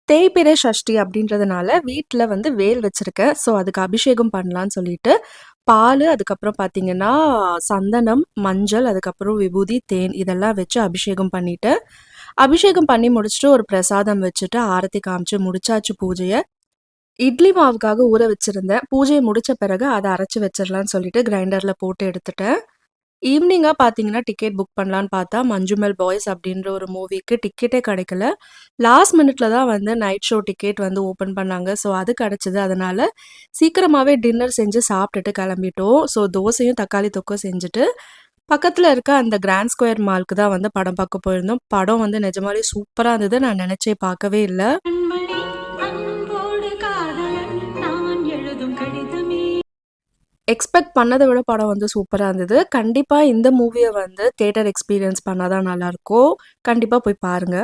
தேய்பிறை சஷ்டி அப்படின்றதுனால வீட்ல வந்து வேல் வச்சிருக்கேன். ஸோ, அதுக்கு அபிஷேகம் பண்ணலான்னு சொல்லிட்டு, பாலு, அதுக்கப்புறம் பார்த்தீங்கன்னா, சந்தனம், மஞ்சள், அதுக்கப்புறம் விபூதி, தேன் இதெல்லாம் வச்சு அபிஷேகம் பண்ணிட்டு, அபிஷேகம் பண்ணி முடிச்சுட்டு ஒரு பிரசாதம் வச்சுட்டு, ஆரத்தி காமிச்சு முடிச்சாச்சு பூஜைய. இட்லி மாவுக்காக ஊற வச்சிருந்தேன். பூஜைய முடிச்ச பிறகு அத அரைச்சு வச்சிரலான்னு சொல்லிட்டு கிரைண்டர்ல போட்டு எடுத்துட்டேன். ஈவ்னிங்கா பார்த்தீங்கன்னா, டிக்கெட் புக் பண்ணலான்னு பார்த்தா, மஞ்சுமெல் பாய்ஸ் அப்படின்ற ஒரு மூவிக்கு டிக்கெட்டே கிடைக்கல. லாஸ்ட் மினிட்ல தான் வந்து நைட் ஷோ டிக்கெட் வந்து ஓப்பன் பண்ணாங்க. ஸோ, அது கிடைச்சது. அதனால சீக்கிரமாவே டின்னர் செஞ்சு சாப்பிட்டுட்டு கிளம்பிட்டோம். ஸோ, தோசையும், தக்காளி தொக்கும் செஞ்சுட்டு, பக்கத்துல இருக்க அந்த கிராண்ட் ஸ்கொயர் மால்க்கு தான் வந்து படம் பார்க்க போயிருந்தோம். படம் வந்து நிஜமாலே சூப்பரா இருந்தது. நான் நினைச்சே பார்க்கவே இல்ல. கண்மணி அன்போடு காதலன் நான் எழுதும் கடிதமே. எக்ஸ்பெக்ட் பண்ணத விட படம் வந்து சூப்பரா இருந்தது. கண்டிப்பா இந்த மூவிய வந்து தியேட்டர் எக்ஸ்பீரியன்ஸ் பண்ணா தான் நல்லாருக்கும். கண்டிப்பா போய் பாருங்க.